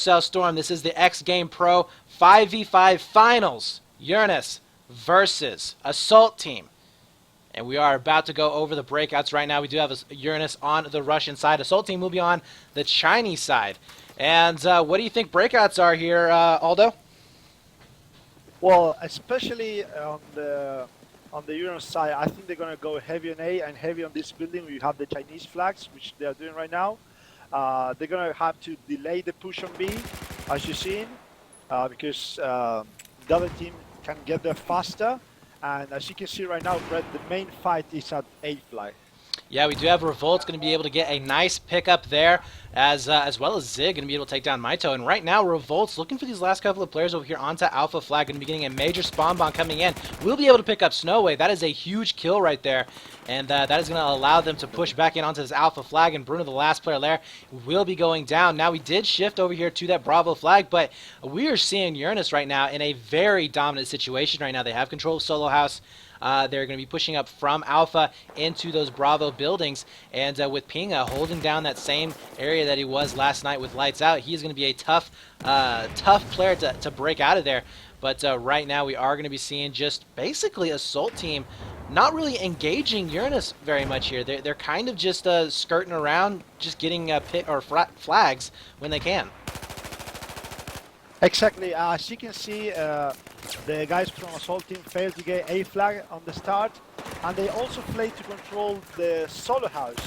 Storm. This is the XGamePro 5v5 Finals. Uranus versus Assault Team. And we are about to go over the breakouts right now. We do have Uranus on the Russian side. Assault Team will be on the Chinese side. And what do you think breakouts are here, Aldo? Well, especially on the Uranus side, I think they're going to go heavy on A and heavy on this building. We have the Chinese flags, which they are doing right now. They're going to have to delay the push on B, as you've seen, because the other team can get there faster. And as you can see right now, Brett, the main fight is at A flag. Yeah, we do have Revolt's going to be able to get a nice pickup there, as well as Zig going to be able to take down Maito. And right now, Revolt's looking for these last couple of players over here onto Alpha Flag. Going to be getting a major spawn bomb coming in. We'll be able to pick up Snowway. That is a huge kill right there. And that is going to allow them to push back in onto this Alpha Flag. And Bruno, the last player there, will be going down. Now, we did shift over here to that Bravo Flag, but we are seeing Uranus right now in a very dominant situation right now. They have control of Solo House. They're going to be pushing up from Alpha into those Bravo buildings, and with Pinga holding down that same area that he was last night with Lights Out, he's going to be a tough player to break out of there. But right now we are going to be seeing just basically Assault Team not really engaging Uranus very much here. They're kind of just skirting around, just getting flags when they can. Exactly. As you can see, the guys from Assault Team failed to get A flag on the start, and they also played to control the Solo House.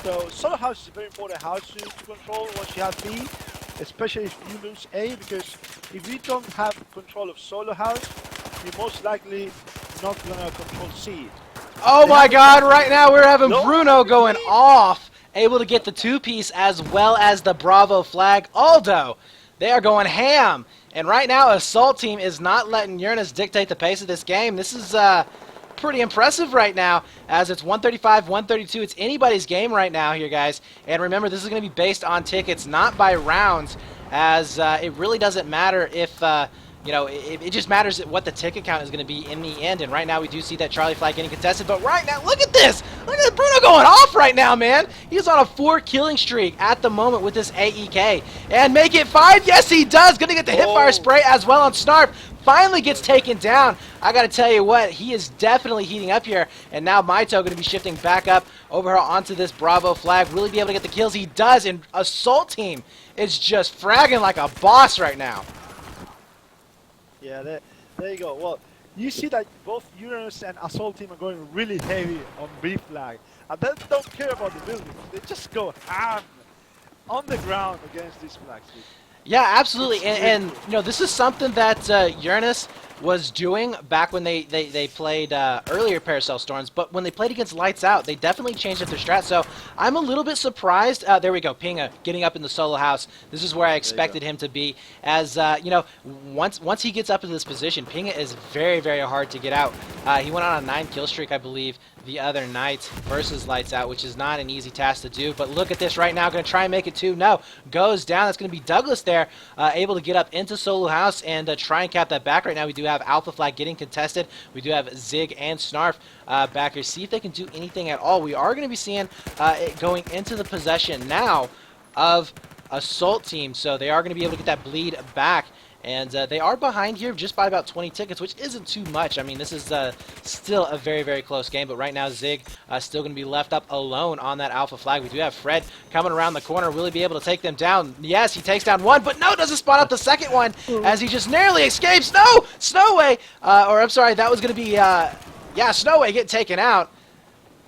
So Solo House is a very important house to control once you have B, especially if you lose A, because if you don't have control of Solo House, you're most likely not gonna control C. Oh my God, right now we're having Bruno going off, able to get the two-piece as well as the Bravo Flag. Aldo, they are going ham. And right now, Assault Team is not letting Uranus dictate the pace of this game. This is pretty impressive right now, as it's 135, 132. It's anybody's game right now here, guys. And remember, this is going to be based on tickets, not by rounds, as it really doesn't matter if, you know, it just matters what the ticket count is going to be in the end. And right now, we do see that Charlie Flag getting contested. But right now, look at this. Look at Bruno going off right now, man. He's on a 4-killing streak at the moment with this AEK. And make it 5. Yes, he does. Going to get the hipfire spray as well on Snarf. Finally gets taken down. I got to tell you what, he is definitely heating up here. And now Maito going to be shifting back up over here onto this Bravo Flag. Really be able to get the kills. He does. And Assault Team is just fragging like a boss right now. Yeah, there you go. Well, you see that both Uranus and Assault Team are going really heavy on B flag. And they don't care about the buildings. They just go ham on the ground against these flags. Yeah, absolutely. And you know, this is something that Uranus was doing back when they played earlier Paracel Storms, but when they played against Lights Out, they definitely changed up their strat. So I'm a little bit surprised. There we go, Pinga getting up in the Solo House. This is where I expected him to be. As you know, once he gets up into this position, Pinga is very, very hard to get out. He went on a 9-kill streak, I believe, the other night versus Lights Out, which is not an easy task to do. But look at this right now, going to try and make it 2. No, goes down. That's going to be Douglas there, able to get up into Solo House and try and cap that back. Right now we do have Alpha Flag getting contested. We do have Zig and Snarf back here. See if they can do anything at all. We are going to be seeing it going into the possession now of Assault Team, so they are going to be able to get that bleed back. And they are behind here just by about 20 tickets, which isn't too much. I mean, this is still a very, very close game. But right now, Zig still going to be left up alone on that Alpha Flag. We do have Fred coming around the corner. Will he be able to take them down? Yes, he takes down one, but no, doesn't spot up the second one as he just narrowly escapes. No! Snowway! Or I'm sorry, that was going to be, yeah, Snowway getting taken out.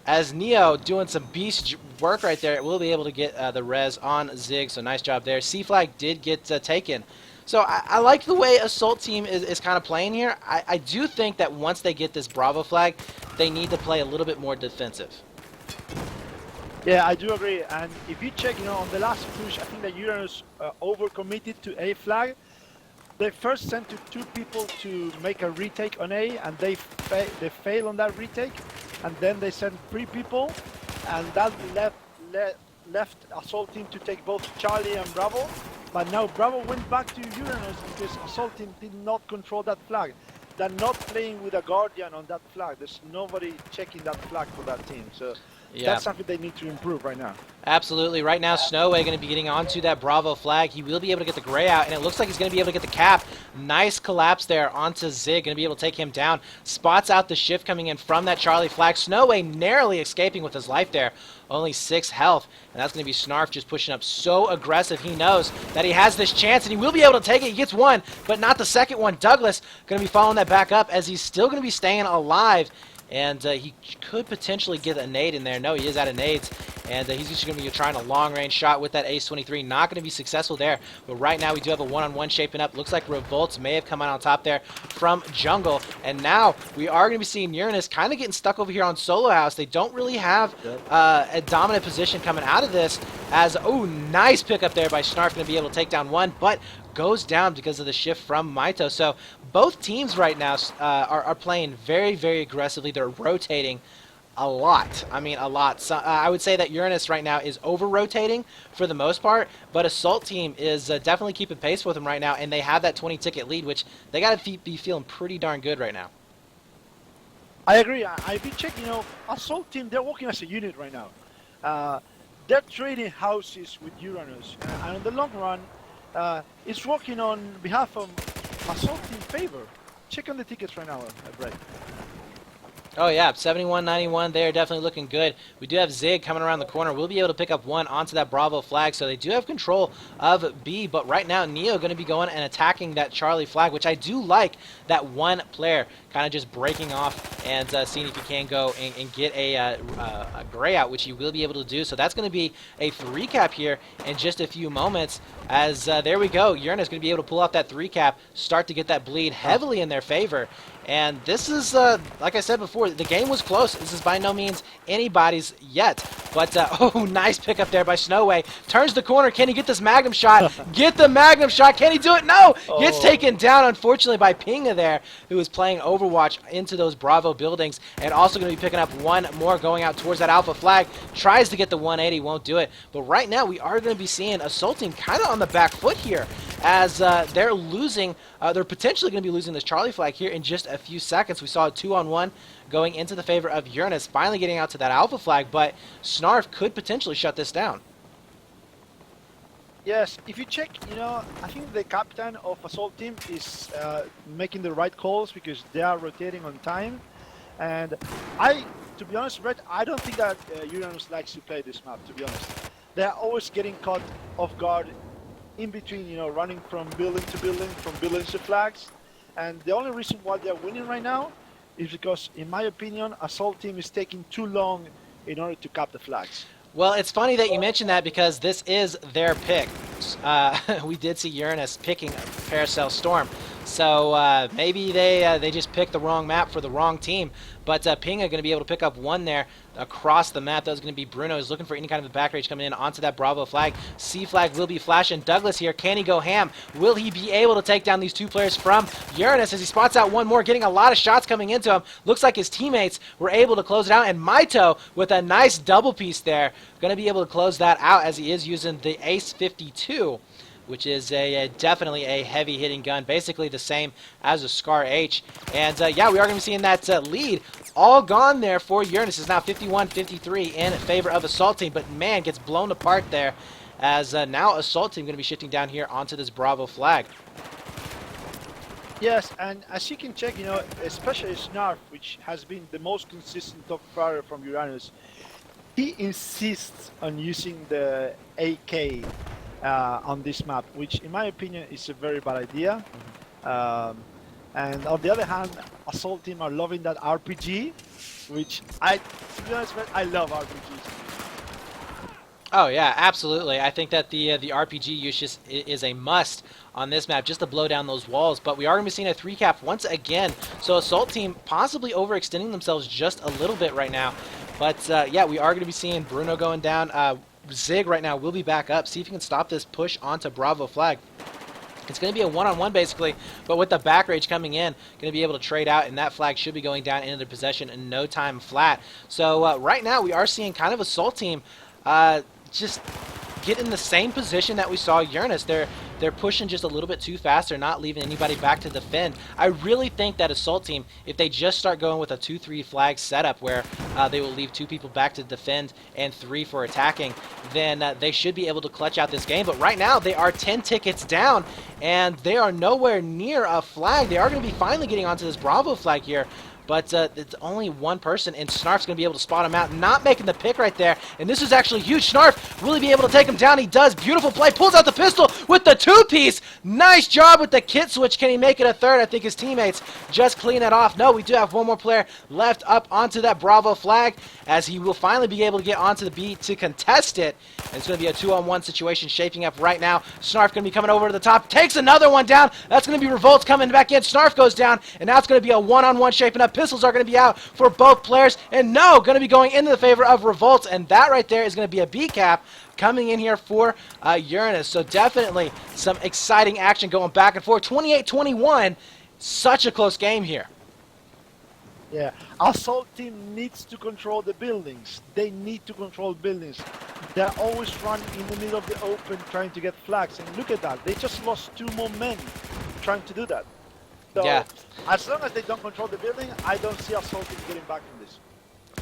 As Neo doing some beast work right there, will be able to get the res on Zig. So nice job there. C-Flag did get taken. So I like the way Assault Team is kind of playing here. I do think that once they get this Bravo Flag, they need to play a little bit more defensive. Yeah, I do agree. And if you check, you know, on the last push, I think that Uranus overcommitted to A flag. They first sent 2 people to make a retake on A, and they fail on that retake. And then they sent 3 people, and that left Assault Team to take both Charlie and Bravo. But now Bravo went back to Uranus because Assault Team did not control that flag. They're not playing with a Guardian on that flag. There's nobody checking that flag for that team. So Yeah. That's something they need to improve right now. Absolutely. Right now, Snowway going to be getting onto that Bravo flag. He will be able to get the gray out, and it looks like he's going to be able to get the cap. Nice collapse there onto Zig. Going to be able to take him down. Spots out the shift coming in from that Charlie flag. Snowway narrowly escaping with his life there. Only 6 health, and that's going to be Snarf just pushing up so aggressive. He knows that he has this chance, and he will be able to take it. He gets one, but not the second one. Douglas going to be following that back up as he's still going to be staying alive. And he could potentially get a nade in there. No, he is out of nades. And he's just going to be trying a long-range shot with that Ace-23. Not going to be successful there. But right now we do have a one-on-one shaping up. Looks like Revolts may have come out on top there from Jungle. And now we are going to be seeing Uranus kind of getting stuck over here on Solo House. They don't really have a dominant position coming out of this. As, oh, nice pickup there by Snarf. Going to be able to take down one. But goes down because of the shift from Maito. So both teams right now are playing very, very aggressively. They're rotating a lot. I mean, a lot. So, I would say that Uranus right now is over-rotating for the most part, but Assault Team is definitely keeping pace with them right now, and they have that 20-ticket lead, which they got to be feeling pretty darn good right now. I agree. I've been checking, Assault Team, they're working as a unit right now. They're trading houses with Uranus, and in the long run, it's working on behalf of Assault Team favor. Check on the tickets right now, Brett. Oh, yeah, 71-91 there, definitely looking good. We do have Zig coming around the corner. We'll be able to pick up one onto that Bravo flag, so they do have control of B, but right now Neo going to be going and attacking that Charlie flag, which I do like that one player kind of just breaking off and seeing if he can go and get a gray out, which he will be able to do. So that's going to be a 3-cap here in just a few moments, as there we go. Uranus going to be able to pull off that 3-cap, start to get that bleed heavily in their favor. And this is, like I said before, the game was close. This is by no means anybody's yet. But, oh, nice pickup there by Snowway. Turns the corner. Can he get this Magnum shot? Get the Magnum shot. Can he do it? No! Gets taken down, unfortunately, by Pinga there, who is playing Overwatch into those Bravo buildings. And also going to be picking up one more going out towards that Alpha flag. Tries to get the 180. Won't do it. But right now, we are going to be seeing Assault Team kind of on the back foot here, as they're losing. They're potentially going to be losing this Charlie flag here in just a few seconds. We saw a 2-on-1 going into the favor of Uranus, finally getting out to that Alpha flag, but Snarf could potentially shut this down. Yes, if you check, I think the captain of Assault Team is making the right calls because they are rotating on time. And to be honest, Brett, I don't think that Uranus likes to play this map, to be honest. They're always getting caught off guard in between, running from building to building, from buildings to flags. And the only reason why they're winning right now is because, in my opinion, Assault Team is taking too long in order to cap the flags. Well, it's funny that you mentioned that because this is their pick. We did see Uranus picking Paracel Storm. So maybe they just picked the wrong map for the wrong team. But Pinga going to be able to pick up one there across the map. That was going to be Bruno. He's looking for any kind of a back rage coming in onto that Bravo flag. C flag will be flashing. Douglas here. Can he go ham? Will he be able to take down these two players from Uranus as he spots out one more, getting a lot of shots coming into him? Looks like his teammates were able to close it out. And Maito with a nice double piece there. Going to be able to close that out as he is using the Ace 52. Which is definitely a heavy-hitting gun, basically the same as a Scar H. And, yeah, we are going to be seeing that lead all gone there for Uranus. It's now 51-53 in favor of Assault Team, but, man, gets blown apart there as now Assault Team going to be shifting down here onto this Bravo flag. Yes, and as you can check, especially Snarf, which has been the most consistent top fighter from Uranus, he insists on using the AK on this map, which in my opinion is a very bad idea. And on the other hand, Assault Team are loving that RPG, which to be honest, I love RPGs. Oh yeah, absolutely. I think that the RPG use is a must on this map, just to blow down those walls. But we are going to be seeing a 3-cap once again. So Assault Team possibly overextending themselves just a little bit right now. But yeah, we are going to be seeing Bruno going down. Zig right now will be back up. See if he can stop this push onto Bravo flag. It's going to be a one-on-one basically, but with the back rage coming in, going to be able to trade out, and that flag should be going down into their possession in no time flat. So right now we are seeing kind of Assault Team just get in the same position that we saw Uranus. They're They're pushing just a little bit too fast. They're not leaving anybody back to defend. I really think that Assault Team, if they just start going with a 2-3 flag setup where they will leave 2 people back to defend and 3 for attacking, then they should be able to clutch out this game. But right now, they are 10 tickets down, and they are nowhere near a flag. They are going to be finally getting onto this Bravo flag here. But it's only one person, and Snarf's going to be able to spot him out, not making the pick right there. And this is actually huge. Snarf really be able to take him down. He does. Beautiful play. Pulls out the pistol with the 2-piece. Nice job with the kit switch. Can he make it a third? I think his teammates just clean that off. No, we do have one more player left up onto that Bravo flag, as he will finally be able to get onto the B to contest it. And it's going to be a 2-on-1 situation shaping up right now. Snarf going to be coming over to the top. Takes another one down. That's going to be Revolts coming back in. Snarf goes down, and now it's going to be a 1-on-1 shaping up. Pistols are going to be out for both players, and no, going to be going into the favor of Revolts, and that right there is going to be a B cap coming in here for Uranus. So definitely some exciting action going back and forth. 28-21, such a close game here. Yeah, Assault Team needs to control the buildings. They need to control buildings. They're always running in the middle of the open trying to get flags, and look at that. They just lost 2 more men trying to do that. So, yeah. as long as they don't control the building, I don't see Assault Team getting back from this.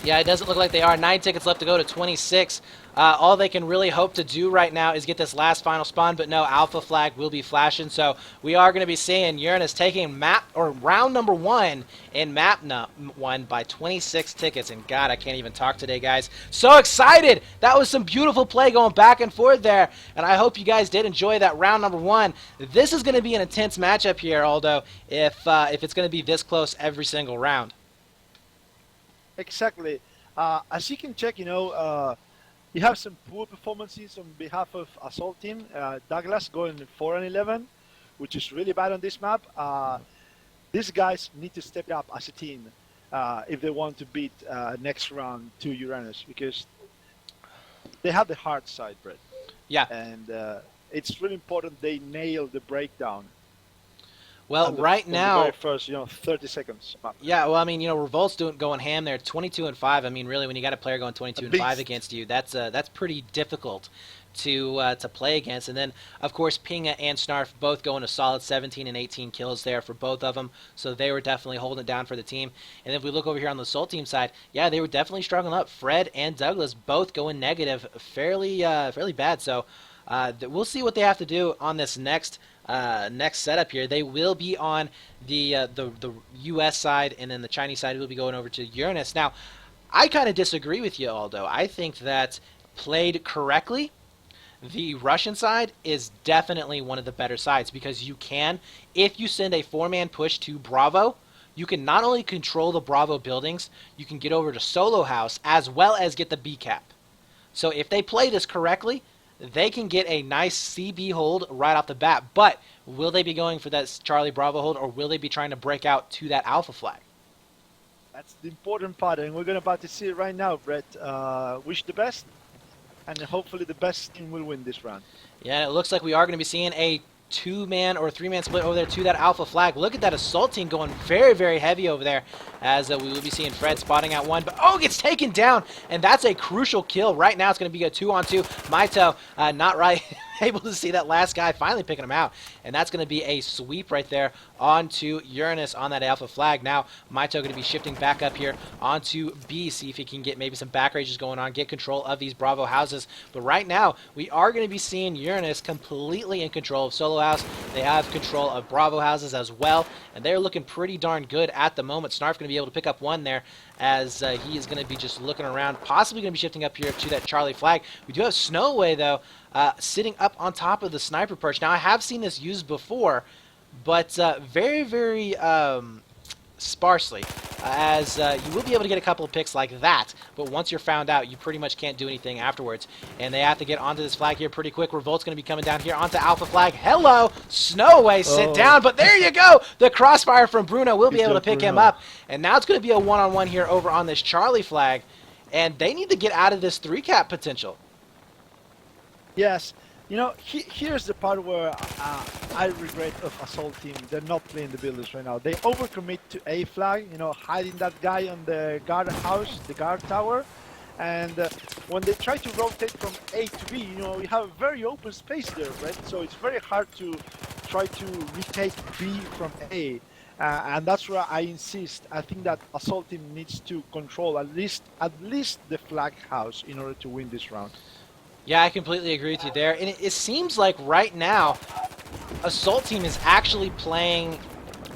Yeah, it doesn't look like they are. 9 tickets left to go to 26. All they can really hope to do right now is get this last final spawn, but no, Alpha flag will be flashing. So we are going to be seeing Uranus taking round number 1 in map 1 by 26 tickets. And God, I can't even talk today, guys. So excited! That was some beautiful play going back and forth there, and I hope you guys did enjoy that round number 1. This is going to be an intense matchup here, Aldo, if it's going to be this close every single round. Exactly. As you can check, you have some poor performances on behalf of Assault Team. Douglas going 4-11, which is really bad on this map. These guys need to step up as a team if they want to beat next round to Uranus, because they have the hard side, Brett. Yeah. And it's really important they nail the breakdown. Well, right now, the very first 30 seconds. Yeah, well, I mean, Revolt's going ham there, 22-5. I mean, really, when you got a player going 22-5 against you, that's pretty difficult to play against. And then, of course, Pinga and Snarf both going a solid 17 and 18 kills there for both of them. So they were definitely holding it down for the team. And if we look over here on the Assault Team side, yeah, they were definitely struggling up. Fred and Douglas both going negative, fairly bad. So we'll see what they have to do on this next setup here. They will be on the U.S. side, and then the Chinese side will be going over to Uranus. Now, I kind of disagree with you, Aldo. I think that played correctly, the Russian side is definitely one of the better sides, because you can, if you send a 4-man push to Bravo, you can not only control the Bravo buildings, you can get over to Solo House as well as get the B cap. So if they play this correctly, they can get a nice CB hold right off the bat. But will they be going for that Charlie Bravo hold, or will they be trying to break out to that Alpha flag? That's the important part, and we're about to see it right now, Brett. Wish the best, and hopefully the best team will win this round. Yeah, it looks like we are going to be seeing a 2-man or 3-man split over there to that Alpha flag. Look at that Assault Team going very, very heavy over there, as we will be seeing Fred spotting out one. But, oh, gets taken down, and that's a crucial kill. Right now it's going to be a 2-on-2. Maito not right able to see that last guy finally picking him out, and that's going to be a sweep right there onto Uranus on that Alpha flag. Now Maito going to be shifting back up here onto B, see if he can get maybe some back rages going on, get control of these Bravo houses. But right now we are going to be seeing Uranus completely in control of Solo House. They have control of Bravo houses as well, and they're looking pretty darn good at the moment. Snarf going to be able to pick up one there, as he is going to be just looking around, possibly going to be shifting up here to that Charlie flag. We do have Snowaway, though, sitting up on top of the sniper perch. Now, I have seen this used before, but very, very sparsely, as you will be able to get a couple of picks like that, but once you're found out, you pretty much can't do anything afterwards. And they have to get onto this flag here pretty quick. Revolt's going to be coming down here onto Alpha flag. Hello, Snowaway, sit down, but there you go. The crossfire from Bruno will be able to pick him up, and now it's going to be a 1-on-1 here over on this Charlie flag, and they need to get out of this 3-cap potential. Yes. Here's the part where I regret of Assault Team. They're not playing the builders right now. They overcommit to A flag, hiding that guy on the guard house, the guard tower, And when they try to rotate from A to B, you know, you have a very open space there, right? So it's very hard to try to retake B from A. And that's where I insist. I think that Assault Team needs to control at least the flag house in order to win this round. Yeah, I completely agree with you there. And it seems like right now, Assault Team is actually playing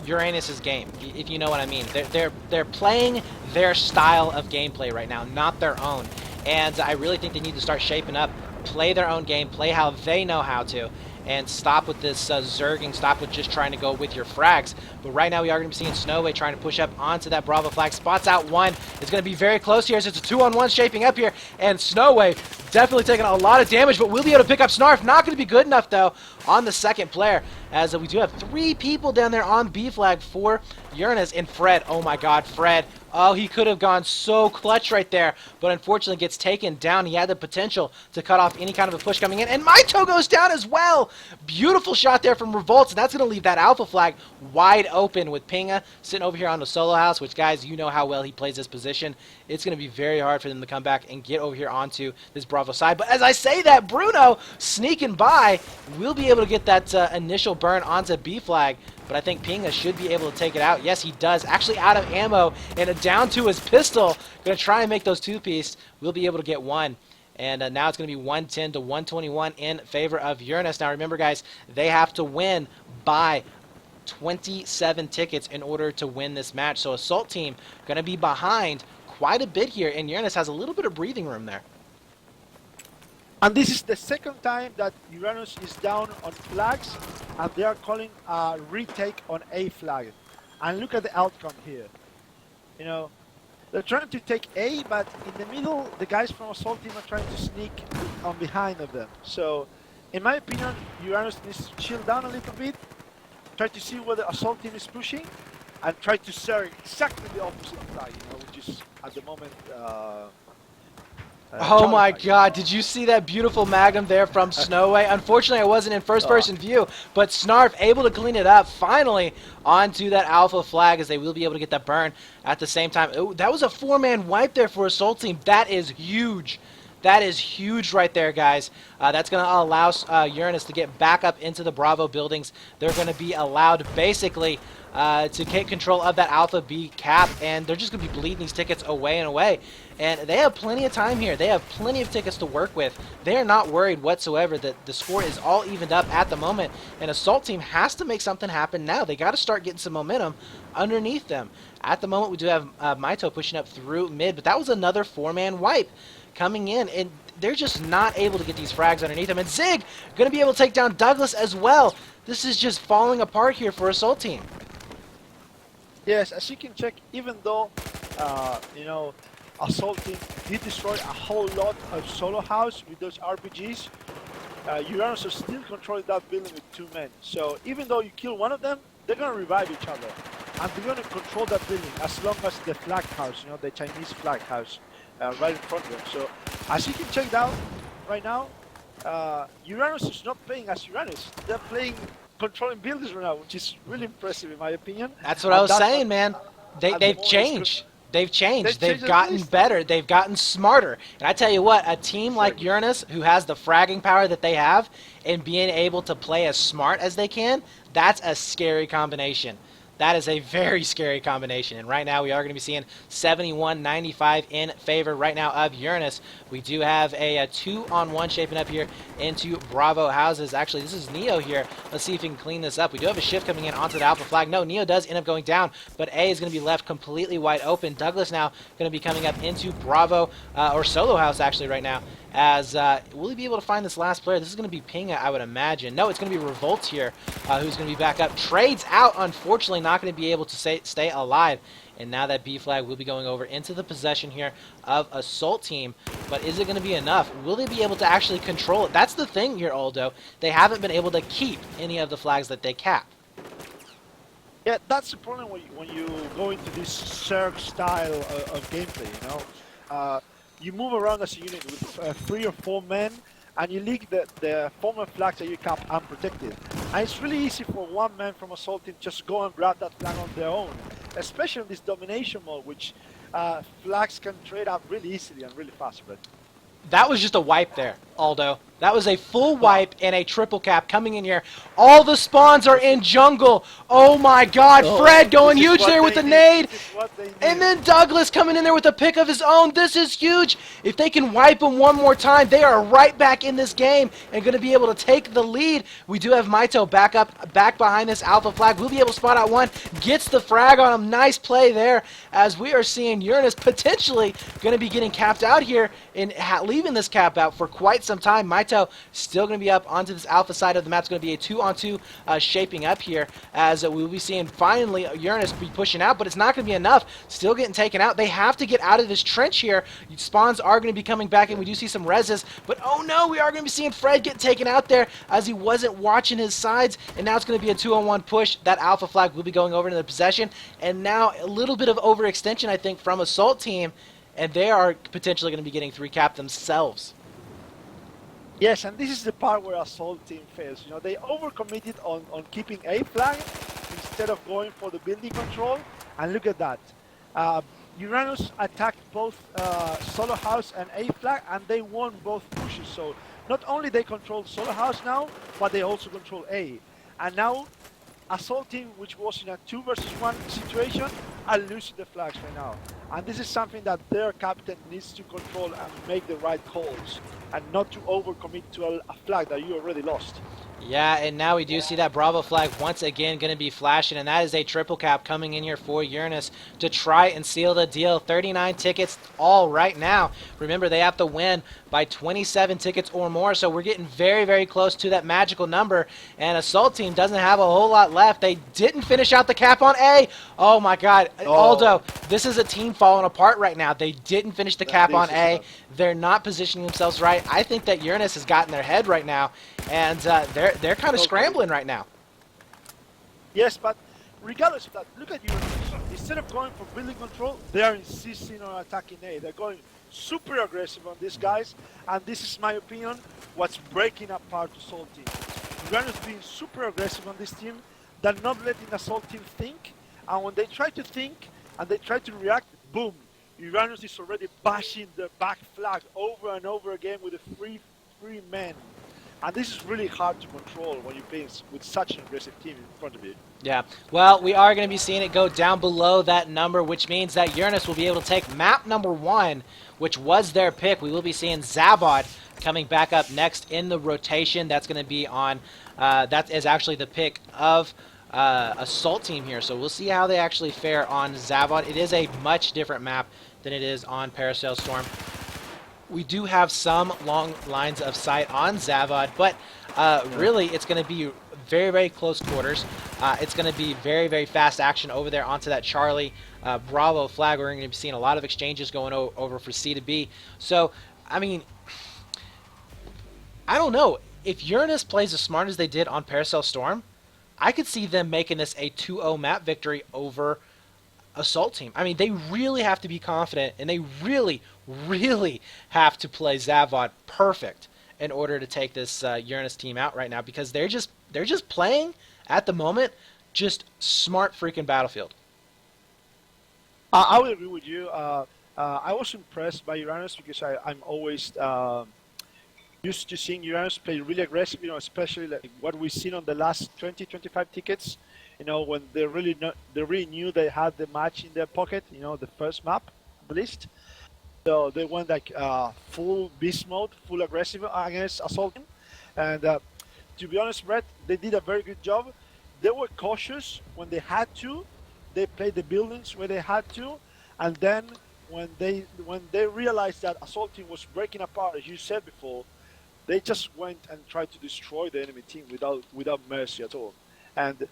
Uranus's game, if you know what I mean. They're playing their style of gameplay right now, not their own. And I really think they need to start shaping up, play their own game, play how they know how to, and stop with this zerging, stop with just trying to go with your frags. But right now we are going to be seeing Snowway trying to push up onto that Bravo flag. Spots out one. It's going to be very close here as it's a 2-on-1 shaping up here. And Snowway definitely taking a lot of damage, but we'll be able to pick up Snarf. Not going to be good enough, though, on the second player, as we do have 3 people down there on B flag for Uranus. And Fred, oh my god, Fred. Oh, he could have gone so clutch right there, but unfortunately gets taken down. He had the potential to cut off any kind of a push coming in, and Maito goes down as well. Beautiful shot there from Revolts, and that's going to leave that Alpha flag wide open with Pinga sitting over here on the solo house, which, guys, you know how well he plays this position. It's going to be very hard for them to come back and get over here onto this Bravo side. But as I say that, Bruno sneaking by will be able to get that initial burn onto B flag. But I think Pinga should be able to take it out. Yes, he does. Actually out of ammo and down to his pistol. Going to try and make those two-piece. We'll be able to get one. And now it's going to be 110 to 121 in favor of Uranus. Now remember, guys, they have to win by 27 tickets in order to win this match. So Assault Team going to be behind quite a bit here, and Uranus has a little bit of breathing room there. And this is the second time that Uranus is down on flags, and they are calling a retake on A flag. And look at the outcome here. You know, they're trying to take A, but in the middle, the guys from Assault Team are trying to sneak on behind of them. So, in my opinion, Uranus needs to chill down a little bit, try to see where the Assault Team is pushing, and try to serve exactly the opposite flag, you know, which is at the moment. Oh my god, did you see that beautiful Magnum there from Snowway? Unfortunately, I wasn't in first-person view, but Snarf able to clean it up finally onto that Alpha flag, as they will be able to get that burn at the same time. Ooh, that was a 4-man wipe there for Assault Team. That is huge. That is huge right there, guys. That's going to allow Uranus to get back up into the Bravo buildings. They're going to be allowed basically to take control of that Alpha B cap, and they're just going to be bleeding these tickets away and away. And they have plenty of time here. They have plenty of tickets to work with. They are not worried whatsoever that the score is all evened up at the moment. And Assault Team has to make something happen now. They got to start getting some momentum underneath them. At the moment, we do have Maito pushing up through mid, but that was another 4-man wipe coming in, and they're just not able to get these frags underneath them. And Zig going to be able to take down Douglas as well. This is just falling apart here for Assault Team. Yes, as you can check, even though, you know, Assault Team did destroy a whole lot of solo house with those RPGs, Uranus are still controlling that building with 2 men. So even though you kill one of them, they're going to revive each other. And they're going to control that building as long as the flag house, you know, the Chinese flag house, right in front of them. So as you can check down right now, Uranus is not playing as Uranus. They're playing controlling buildings right now, which is really impressive in my opinion. That's what I was saying, man. They've changed. They've changed. They've gotten better. They've gotten smarter. And I tell you what, a team like Uranus, who has the fragging power that they have, and being able to play as smart as they can, that's a scary combination. That is a very scary combination. And right now we are going to be seeing 71-95 in favor right now of Uranus. We do have a 2-on-1 shaping up here into Bravo houses. Actually, this is Neo here. Let's see if he can clean this up. We do have a shift coming in onto the Alpha flag. No, Neo does end up going down, but A is going to be left completely wide open. Douglas now going to be coming up into Bravo, or Solo house actually right now. As will he be able to find this last player? This is going to be Pinga, I would imagine. No, it's going to be Revolt here, who's going to be back up. Trades out, unfortunately, not going to be able to stay alive. And now that B flag will be going over into the possession here of Assault Team. But is it going to be enough? Will they be able to actually control it? That's the thing here, Aldo. They haven't been able to keep any of the flags that they cap. Yeah, that's the problem when you go into this Zerg style of gameplay, you know. You move around as a unit with 3 or 4 men, and you leave the former flags that you cap unprotected. And it's really easy for 1 man from Assault Team just go and grab that flag on their own, especially in this domination mode, which flags can trade up really easily and really fast, but That was just a wipe there, Aldo. That was a full wow, wipe and a triple cap coming in here. All the spawns are this is in jungle. Oh my god, Oh, Fred going this is huge what there with they the need. nade. This is what they And need. then Douglas coming in there with a pick of his own. This is huge. If they can wipe him one more time, they are right back in this game and going to be able to take the lead. We do have Maito back behind this alpha flag. We'll be able to spot out one. Gets the frag on him. Nice play there as we are seeing Uranus potentially going to be getting capped out here and leaving this cap out for quite some time. Maito still going to be up onto this alpha side of the map. It's going to be a 2-on-2 shaping up here as we'll be seeing finally Uranus be pushing out, but it's not going to be enough. Still getting taken out. They have to get out of this trench here. Spawns are going to be coming back, and we do see some reses, but oh no, we are going to be seeing Fred get taken out there as he wasn't watching his sides, and now it's going to be a 2-on-1 push. That alpha flag will be going over into the possession, and now a little bit of overextension, I think, from Assault Team, and they are potentially going to be getting 3 cap themselves. Yes, and this is the part where Assault Team fails. They overcommitted on keeping A flag instead of going for the building control, and look at that. Uranus attacked both Solo House and A flag, and they won both pushes. So not only they control Solo House now, but they also control A. And now Assault Team, which was in a 2 versus 1 situation, are losing the flags right now. And this is something that their captain needs to control and make the right calls, and not to overcommit to a flag that you already lost. Yeah, and now we do see that Bravo flag once again going to be flashing, and that is a triple cap coming in here for Uranus to try and seal the deal. 39 tickets all right now. Remember, they have to win by 27 tickets or more, so we're getting very, very close to that magical number, and Assault Team doesn't have a whole lot left. They didn't finish out the cap on A. Oh my god. Oh. Aldo, this is a team falling apart right now. They didn't finish the cap on A. They're not positioning themselves right. I think that Uranus has gotten their head right now, and they're kind of scrambling right now. Yes, but regardless of that, look at Uranus. Instead of going for building control, they are insisting on attacking A. They're going super aggressive on these guys, and this is my opinion, what's breaking apart Assault Team. Uranus being super aggressive on this team, they're not letting Assault Team think, and when they try to think and they try to react, boom, Uranus is already bashing the back flag over and over again with a free men. And this is really hard to control when you're playing with such an aggressive team in front of you. Yeah, well, we are going to be seeing it go down below that number, which means that Uranus will be able to take map number 1, which was their pick. We will be seeing Zabod coming back up next in the rotation. That's going to be on, that is actually the pick of Assault Team here. So we'll see how they actually fare on Zabod. It is a much different map than it is on Parasail Storm. We do have some long lines of sight on Zavod, but really it's going to be very, very close quarters. It's going to be very, very fast action over there onto that Charlie Bravo flag. We're going to be seeing a lot of exchanges going over for C to B. So, I mean, I don't know. If Uranus plays as smart as they did on Parasail Storm, I could see them making this a 2-0 map victory over Assault Team. I mean, they really have to be confident, and they really, really have to play Zavod perfect in order to take this Uranus team out right now, because they're just playing at the moment just smart freaking Battlefield. I would agree with you. I was impressed by Uranus because I'm always used to seeing Uranus play really aggressive, especially like what we've seen on the last 20-25 tickets. When they really knew they had the match in their pocket, the first map, at least. So they went like full beast mode, full aggressive against Assault Team. And to be honest, Brett, they did a very good job. They were cautious when they had to. They played the buildings where they had to. And then when they realized that Assault Team was breaking apart, as you said before, they just went and tried to destroy the enemy team without mercy at all. And,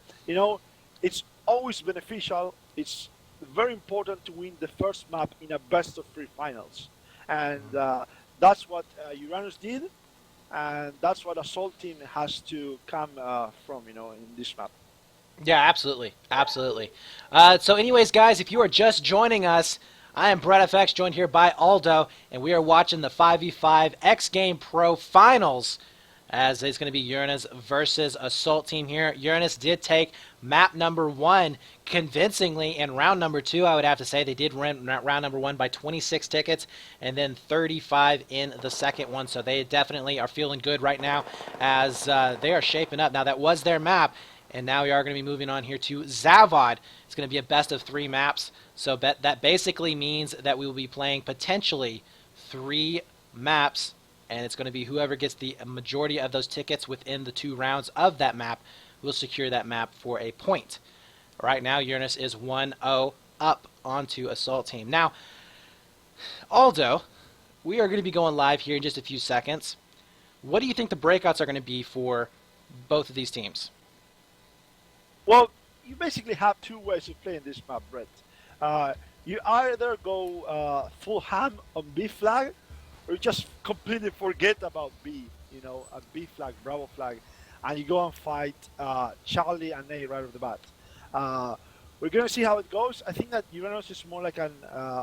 it's always beneficial. It's very important to win the first map in a best-of-3 finals. And that's what Uranus did. And that's what Assault Team has to come from, in this map. Yeah, absolutely. Absolutely. So anyways, guys, if you are just joining us, I am BrettFX, joined here by Aldo, and we are watching the 5v5 XGamePro Finals. as it's going to be Uranus versus Assault Team here. Uranus did take map number 1 convincingly in round number 2, I would have to say. They did win round number 1 by 26 tickets and then 35 in the second one. So they definitely are feeling good right now as they are shaping up. Now, that was their map, and now we are going to be moving on here to Zavod. It's going to be a best of 3 maps. So that basically means that we will be playing potentially 3 maps, and it's going to be whoever gets the majority of those tickets within the 2 rounds of that map will secure that map for a point. Right now, Uranus is 1-0 up onto Assault Team. Now, Aldo, we are going to be going live here in just a few seconds. What do you think the breakouts are going to be for both of these teams? Well, you basically have 2 ways of playing this map, Brett. You either go full ham on B flag, or you just completely forget about B, you know, a B flag, Bravo flag, and you go and fight Charlie and A right off the bat. We're going to see how it goes. I think that Uranus is more like an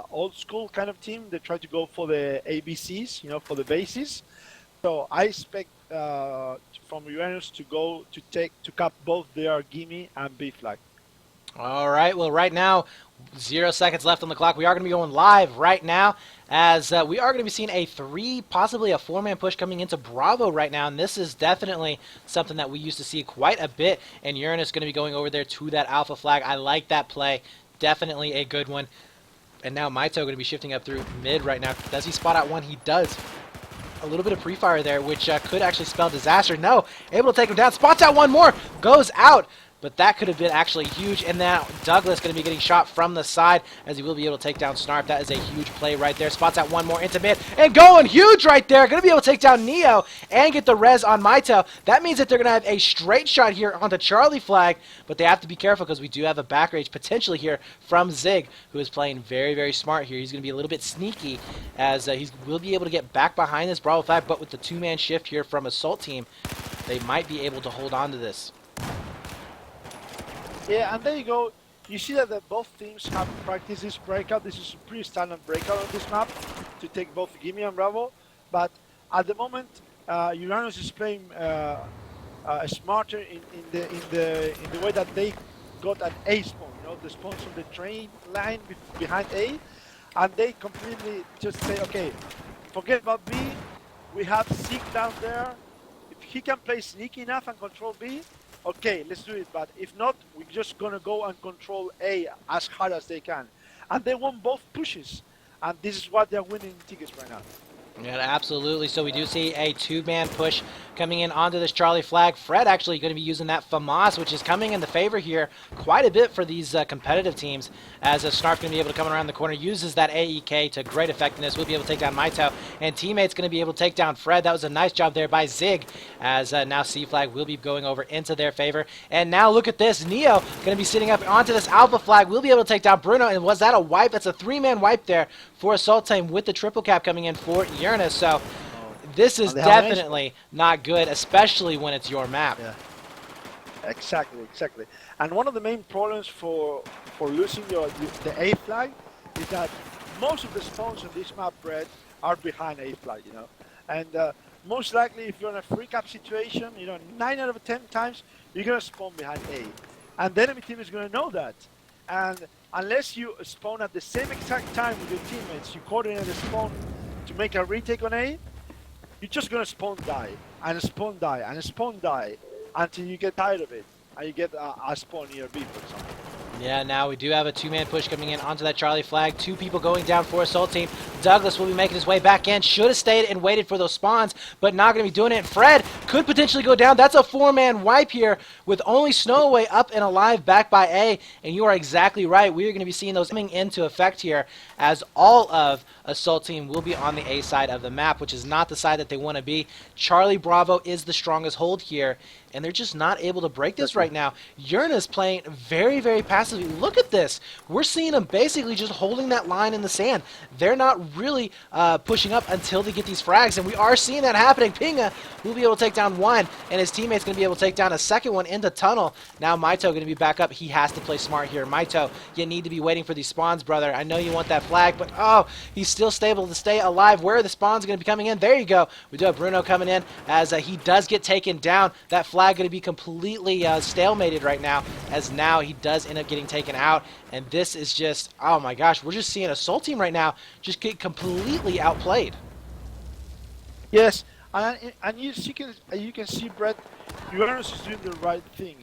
old school kind of team. They try to go for the ABCs, you know, for the bases. So I expect from Uranus to cap both their gimme and B flag. All right, well, right now, 0 seconds left on the clock. We are going to be going live right now as we are going to be seeing a 3, possibly a 4-man push coming into Bravo right now, and this is definitely something that we used to see quite a bit, and Uranus is going to be going over there to that alpha flag. I like that play. Definitely a good one. And now Maito going to be shifting up through mid right now. Does he spot out one? He does. A little bit of pre-fire there, which could actually spell disaster. No, able to take him down. Spots out one more. Goes out. But that could have been actually huge. And now Douglas going to be getting shot from the side as he will be able to take down Snarf. That is a huge play right there. Spots out one more into mid. And going huge right there. Going to be able to take down Neo and get the res on Maito. That means that they're going to have a straight shot here onto Charlie flag. But they have to be careful because we do have a back rage potentially here from Zig, who is playing very, very smart here. He's going to be a little bit sneaky as he will be able to get back behind this Bravo flag. But with the 2-man shift here from Assault Team, they might be able to hold on to this. Yeah, and there you go. You see that both teams have practiced this breakout. This is a pretty standard breakout on this map to take both Gimme and Bravo. But at the moment, Uranus is playing smarter in the way that they got an A spawn. You know, the spawns on the train line behind A, and they completely just say, okay, forget about B. We have Zeke down there. If he can play sneaky enough and control B, okay, let's do it. But if not, we're just going to go and control A as hard as they can. And they won both pushes. And this is what they're winning tickets right now. Yeah, absolutely. So we do see a 2-man push coming in onto this Charlie flag. Fred actually going to be using that FAMAS, which is coming in the favor here quite a bit for these competitive teams, as a Snarf going to be able to come around the corner, uses that AEK to great effectiveness. We'll be able to take down Maito, and teammates going to be able to take down Fred. That was a nice job there by Zig, as now C flag will be going over into their favor. And now look at this. Neo going to be sitting up onto this alpha flag. We'll be able to take down Bruno, and was that a wipe? That's a 3-man wipe there for Assault Team with the triple cap coming in for Uranus. So this is definitely not good, especially when it's your map. Yeah. Exactly. And one of the main problems for losing the A flag is that most of the spawns on this map, Brett, are behind A flag, you know. And most likely, if you're in a free cap situation, you know, 9 out of 10 times, you're going to spawn behind A. And the enemy team is going to know that. And unless you spawn at the same exact time with your teammates, you coordinate the spawn to make a retake on A, you're just going to spawn die, and spawn die, and spawn die, until you get tired of it, and you get a spawn near B, for example. Yeah, now we do have a 2-man push coming in onto that Charlie flag. 2 people going down for Assault Team. Douglas will be making his way back in. Should have stayed and waited for those spawns, but not going to be doing it. Fred could potentially go down. That's a 4-man wipe here with only Snowaway up and alive back by A. And you are exactly right. We are going to be seeing those coming into effect here, as all of Assault Team will be on the A side of the map, which is not the side that they want to be. Charlie Bravo is the strongest hold here. and they're just not able to break this right now. Uranus playing very, very passively. Look at this. We're seeing them basically just holding that line in the sand. They're not really pushing up until they get these frags, and we are seeing that happening. Pinga will be able to take down one, and his teammate's going to be able to take down a second one into tunnel. Now Maito going to be back up. He has to play smart here. Maito, you need to be waiting for these spawns, brother. I know you want that flag, but oh, he's still stable to stay alive. Where are the spawns going to be coming in? There you go. We do have Bruno coming in as he does get taken down. That flag going to be completely stalemated right now, as now he does end up getting taken out. And this is just, oh my gosh, we're just seeing a Soul Team right now just get completely outplayed. Yes, and you can see, Brett, Uranus is doing the right thing.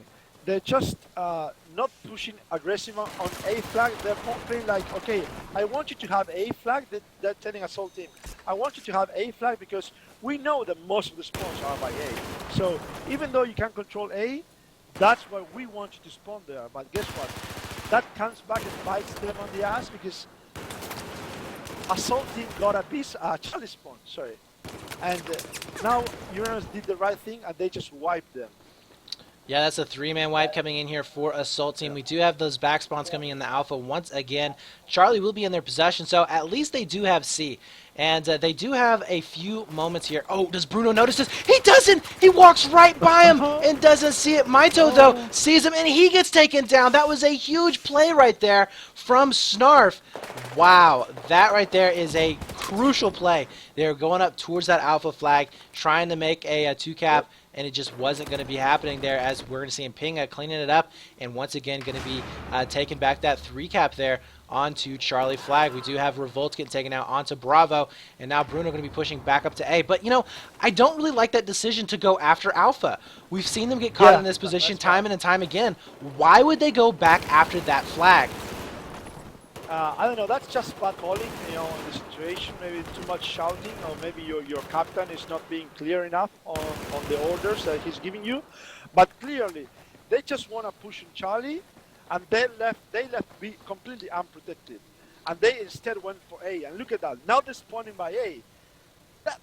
They're just not pushing aggressive on A flag. They're playing like, okay, I want you to have A flag. They're telling Assault Team, I want you to have A flag because we know that most of the spawns are by A. So even though you can control A, that's why we want you to spawn there. But guess what? That comes back and bites them on the ass because Assault Team got a piece, Charlie spawn, sorry. And now Uranus did the right thing and they just wiped them. Yeah, that's a three-man wipe coming in here for Assault Team. We do have those back spawns coming in the Alpha once again. Charlie will be in their possession, so at least they do have C. And they do have a few moments here. Oh, does Bruno notice this? He doesn't! He walks right by him and doesn't see it. Maito, though, sees him, and he gets taken down. That was a huge play right there from Snarf. Wow, that right there is a crucial play. They're going up towards that Alpha flag, trying to make a two-cap. And it just wasn't going to be happening there, as we're going to see Pinga cleaning it up, and once again going to be taking back that 3-cap there onto Charlie flag. We do have Revolt getting taken out onto Bravo, and now Bruno going to be pushing back up to A. But, you know, I don't really like that decision to go after Alpha. We've seen them get caught in this position time and time again. Why would they go back after that flag? I don't know, that's just bad calling, you know, in the situation, maybe too much shouting, or maybe your captain is not being clear enough on the orders that he's giving you. But clearly, they just want to push on Charlie, and they left B completely unprotected. And they instead went for A, and look at that, now they're spawning by A.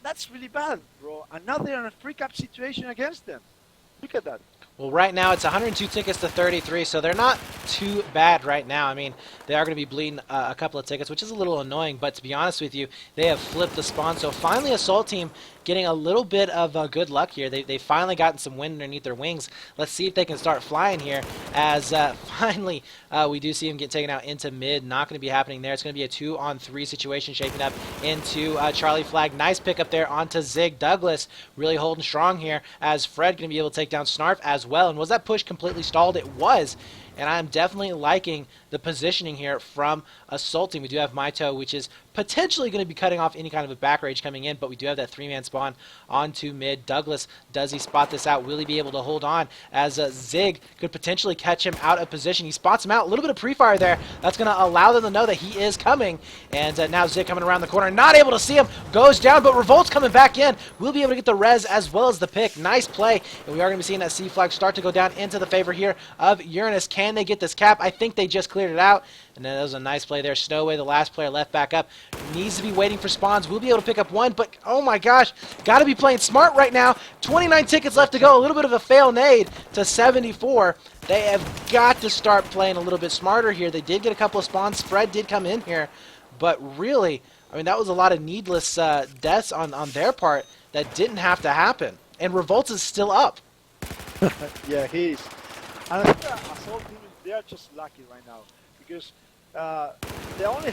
That's really bad, bro, and now they're in a 3-cap situation against them. Look at that. Well, right now it's 102 tickets to 33, so they're not too bad right now. I mean, they are going to be bleeding a couple of tickets, which is a little annoying, but to be honest with you, they have flipped the spawn. So finally, Assault Team getting a little bit of good luck here. They finally gotten some wind underneath their wings. Let's see if they can start flying here, as finally we do see him get taken out into mid. Not going to be happening there. It's going to be a 2-on-3 situation shaping up into Charlie flag. Nice pick up there onto Zig. Douglas really holding strong here, as Fred going to be able to take down Snarf as well. And was that push completely stalled? It was. And I'm definitely liking the positioning here from Assault Team. We do have Maito, which is potentially going to be cutting off any kind of a back rage coming in, but we do have that 3-man spawn onto mid. Douglas, does he spot this out? Will he be able to hold on, as Zig could potentially catch him out of position? He spots him out. A little bit of pre-fire there. That's going to allow them to know that he is coming. And now Zig coming around the corner, not able to see him, goes down, but Revolt's coming back in. We'll be able to get the res as well as the pick. Nice play. And we are going to be seeing that C flag start to go down into the favor here of Uranus. Can they get this cap? I think they just cleared it out. And then that was a nice play there. Snowway, the last player left back up, needs to be waiting for spawns. We'll be able to pick up one, but oh my gosh, got to be playing smart right now. 29 tickets left to go. A little bit of a fail nade to 74. They have got to start playing a little bit smarter here. They did get a couple of spawns. Fred did come in here, but really, I mean, that was a lot of needless deaths on their part that didn't have to happen. And Revolt is still up. Yeah, he is. And I think Assault Team, they are just lucky right now, because the only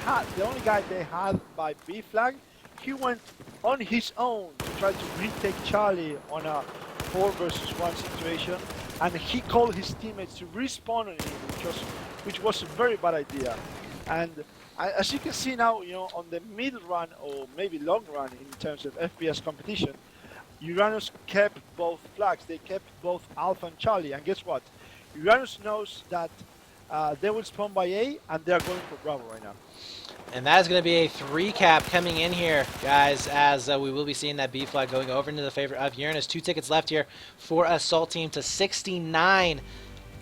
guy they had by B flag, he went on his own to try to retake Charlie on a 4 versus 1 situation, and he called his teammates to respawn on him, which was a very bad idea. And as you can see now, you know, on the mid run or maybe long run in terms of FPS competition, Uranus kept both flags. They kept both Alpha and Charlie, and guess what? Uranus knows that they will spawn by A, and they're going for Bravo right now. And that is going to be a 3-cap coming in here, guys, as we will be seeing that B flag going over into the favor of Uranus. 2 tickets left here for Assault Team to 69.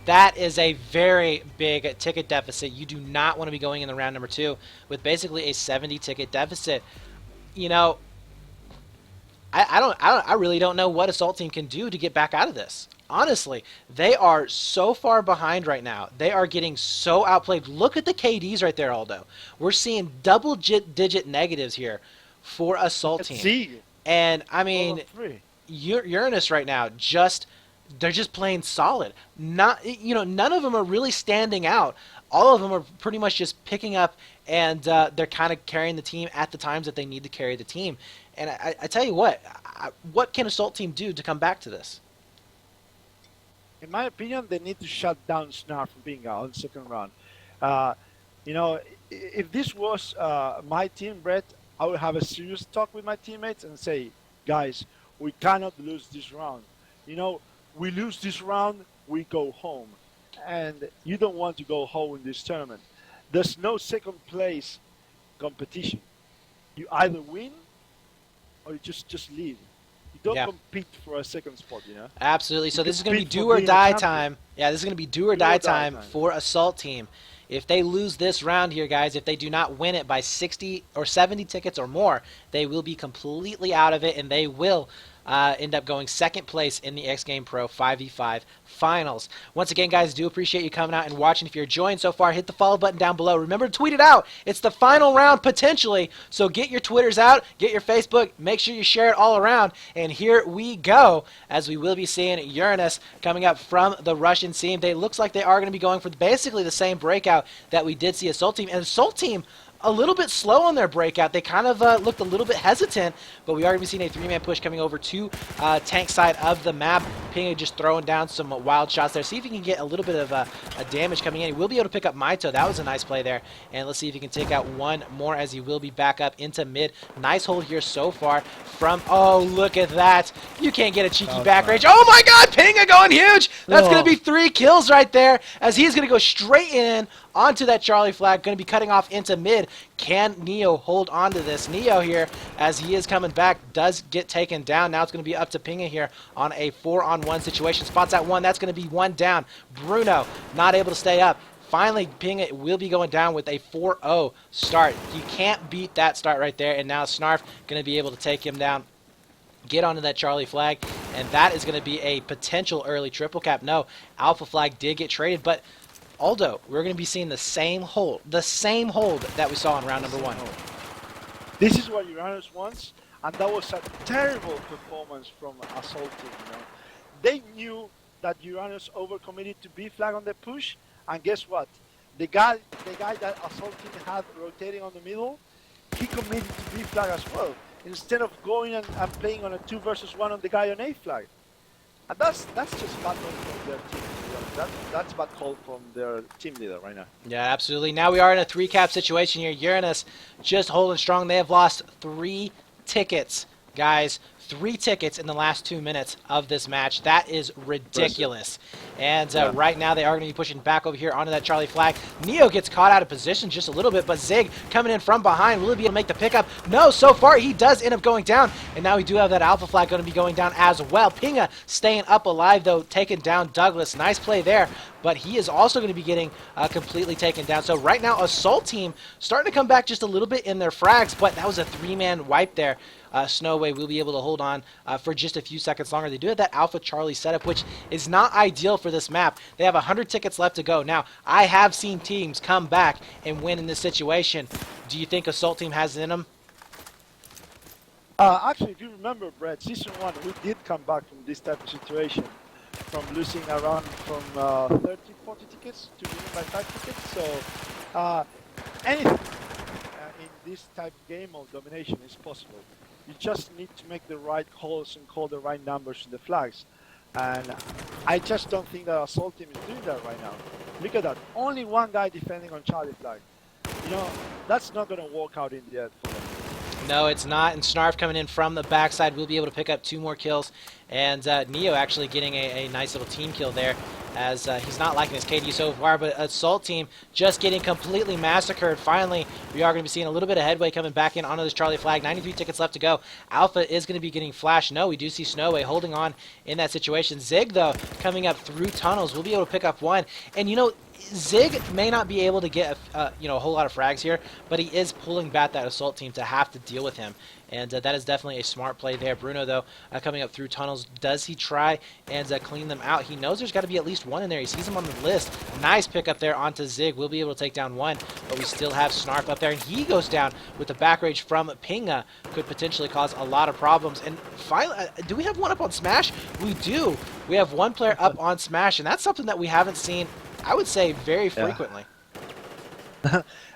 That is a very big ticket deficit. You do not want to be going in the round number 2 with basically a 70-ticket deficit. You know, I really don't know what Assault Team can do to get back out of this. honestly, they are so far behind right now. They are getting so outplayed. Look at the KDs right there, Aldo. We're seeing double-digit negatives here for Assault Let's Team. see. And, I mean, BO3. Uranus right now, they're just playing solid. Not, none of them are really standing out. All of them are pretty much just picking up, and they're kind of carrying the team at the times that they need to carry the team. And I tell you what can Assault Team do to come back to this? In my opinion, they need to shut down Snarf from being out on the second round. Uh, you know, if this was my team, Brett, I would have a serious talk with my teammates and say, guys, we cannot lose this round. You know, we lose this round, we go home. And you don't want to go home in this tournament. There's no second place competition. You either win or you just leave. You don't compete for a second spot, you know? Absolutely. So this is going to be compete do for or being a die champion. time. Yeah, this is going to be do or die time for Assault Team. If they lose this round here, guys, if they do not win it by 60 or 70 tickets or more, they will be completely out of it, and they will end up going second place in the XGamePro 5v5 finals. Once again, guys, do appreciate you coming out and watching. If you're enjoying so far, hit the follow button down below. Remember to tweet it out. It's the final round potentially, so get your Twitters out, get your Facebook, make sure you share it all around, and here we go, as we will be seeing Uranus coming up from the Russian team. They looks like they are going to be going for basically the same breakout that we did see Assault Team, and Assault Team a little bit slow on their breakout. They kind of looked a little bit hesitant, but we are going to be seeing a three-man push coming over to tank side of the map. Pinga just throwing down some wild shots there. See if he can get a little bit of a damage coming in. He will be able to pick up Maito. That was a nice play there. And let's see if he can take out one more as he will be back up into mid. Nice hold here so far from, oh, look at that. You can't get a cheeky back range. Oh my god, Pinga going huge. That's going to be 3 kills right there as he's going to go straight in onto that Charlie flag, going to be cutting off into mid. Can Neo hold on to this? Neo here, as he is coming back, does get taken down. Now it's going to be up to Pinga here on a 4-on-1 situation. Spots out one. That's going to be one down. Bruno not able to stay up. Finally, Pinga will be going down with a 4-0 start. You can't beat that start right there. And now Snarf going to be able to take him down, get onto that Charlie flag, and that is going to be a potential early triple cap. No, Alpha flag did get traded, but Aldo, we're going to be seeing the same hold that we saw in round number 1. This is what Uranus wants, and that was a terrible performance from Assault Team. You know, they knew that Uranus overcommitted to B flag on the push, and guess what? The guy that Assault Team had rotating on the middle, he committed to B flag as well, instead of going and playing on a 2 versus 1 on the guy on A flag. And that's just bad from their team. That's bad call from their team leader right now. Yeah, absolutely. Now we are in a 3-cap situation here. Uranus just holding strong. They have lost 3 tickets, guys. 3 tickets in the last 2 minutes of this match. That is ridiculous. And right now they are going to be pushing back over here onto that Charlie flag. Neo gets caught out of position just a little bit, but Zig coming in from behind. Will he be able to make the pickup? No, so far he does end up going down. And now we do have that Alpha flag going to be going down as well. Pinga staying up alive though, taking down Douglas. Nice play there. But he is also going to be getting completely taken down. So right now, Assault Team starting to come back just a little bit in their frags, but that was a 3-man wipe there. Snowway will be able to hold on for just a few seconds longer. They do have that Alpha Charlie setup, which is not ideal for this map. They have 100 tickets left to go. Now, I have seen teams come back and win in this situation. Do you think Assault Team has it in them? Actually, if you remember, Brad, Season 1, we did come back from this type of situation, from losing around from 30, 40 tickets to winning by 5 tickets. So anything in this type of game of domination is possible. You just need to make the right calls and call the right numbers in the flags. And I just don't think that Assault Team is doing that right now. Look at that. Only one guy defending on Charlie flag. You know, that's not going to work out in the end for them. No, it's not. And Snarf coming in from the backside will be able to pick up 2 more kills. And Neo actually getting a nice little team kill there, as he's not liking his KD so far, but Assault Team just getting completely massacred. Finally, we are going to be seeing a little bit of headway coming back in onto this Charlie flag. 93 tickets left to go. Alpha is going to be getting flashed. No, we do see Snowway holding on in that situation. Zig, though, coming up through tunnels, will be able to pick up 1. And, you know, Zig may not be able to get a whole lot of frags here, but he is pulling back that assault team to have to deal with him, and that is definitely a smart play there. Bruno, though, coming up through tunnels, does he try and clean them out? He knows there's got to be at least one in there. He sees him on the list. Nice pick up there onto Zig. We'll be able to take down one, but we still have Snarf up there, and he goes down with the back rage from Pinga. Could potentially cause a lot of problems. And finally, do we have one up on Smash? We do. We have one player up on Smash, and that's something that we haven't seen, I would say, very frequently.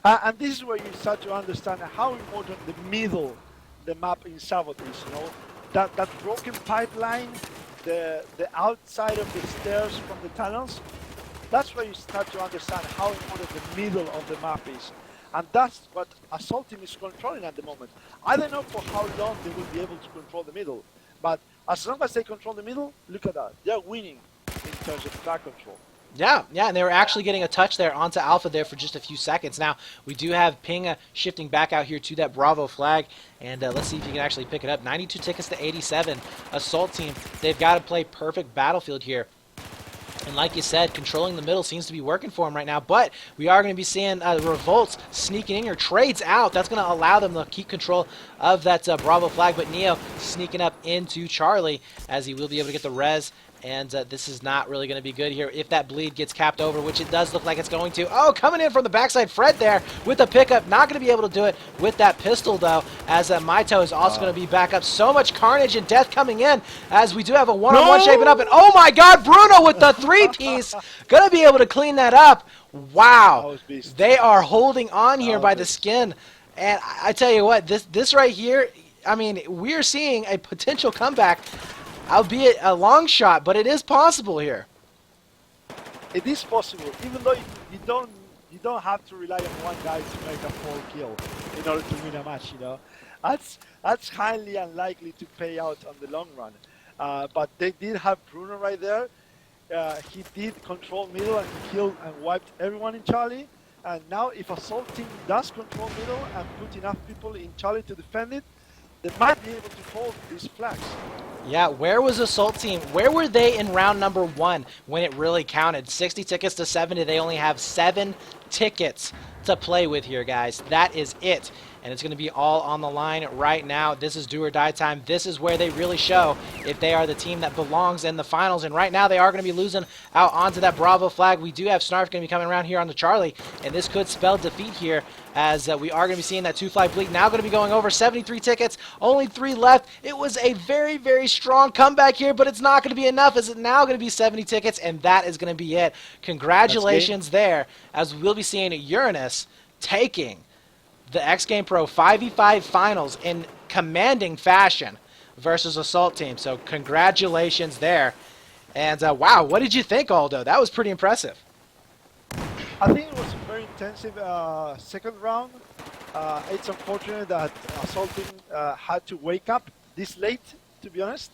And this is where you start to understand how important the middle, the map in Savot is. That broken pipeline, the outside of the stairs from the tunnels. That's where you start to understand how important the middle of the map is. And that's what Assault Team is controlling at the moment. I don't know for how long they will be able to control the middle, but as long as they control the middle, look at that. They're winning in terms of flag control. Yeah, and they were actually getting a touch there onto Alpha there for just a few seconds. Now, we do have Pinga shifting back out here to that Bravo flag, and let's see if he can actually pick it up. 92 tickets to 87. Assault Team, they've got to play perfect Battlefield here. And like you said, controlling the middle seems to be working for him right now. But we are going to be seeing Revolts sneaking in here. Trades out. That's going to allow them to keep control of that Bravo flag. But Neo sneaking up into Charlie as he will be able to get the res. And this is not really going to be good here if that bleed gets capped over, which it does look like it's going to. Oh, coming in from the backside, Fred there with the pickup. Not going to be able to do it with that pistol, though, as Maito is also going to be back up. So much carnage and death coming in as we do have a one-on-one shaping up. And oh, my God, Bruno with the three-piece. Going to be able to clean that up. Wow. They are holding on here by the skin. And I tell you what, this right here, I mean, we're seeing a potential comeback, albeit a long shot, but it is possible here. It is possible, even though you don't have to rely on one guy to make a 4 kill in order to win a match. That's highly unlikely to pay out on the long run. But they did have Bruno right there. He did control middle and he killed and wiped everyone in Charlie. And now, if Assault Team does control middle and put enough people in Charlie to defend it, they might be able to hold these flags. Yeah, where was Assault Team? Where were they in round number 1 when it really counted? 60 tickets to 70. They only have 7 tickets to play with here, guys. That is it. And it's going to be all on the line right now. This is do or die time. This is where they really show if they are the team that belongs in the finals. And right now they are going to be losing out onto that Bravo flag. We do have Snarf going to be coming around here on the Charlie. And this could spell defeat here as we are going to be seeing that 2-fly bleed. Now going to be going over 73 tickets. Only 3 left. It was a very, very strong comeback here, but it's not going to be enough. As it's now going to be 70 tickets, and that is going to be it. Congratulations there, as we'll be seeing Uranus taking the XGamePro 5v5 finals in commanding fashion versus Assault Team. So congratulations there. And wow, what did you think, Aldo? That was pretty impressive. I think it was a very intensive second round. It's unfortunate that Assault Team had to wake up this late, to be honest.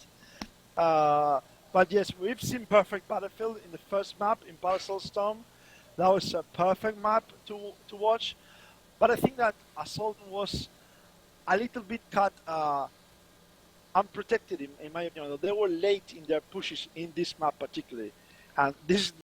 But yes, we've seen perfect Battlefield in the first map in Parasol Storm. That was a perfect map to watch. But I think that Assault was a little bit caught unprotected, in my opinion. They were late in their pushes in this map particularly. And this is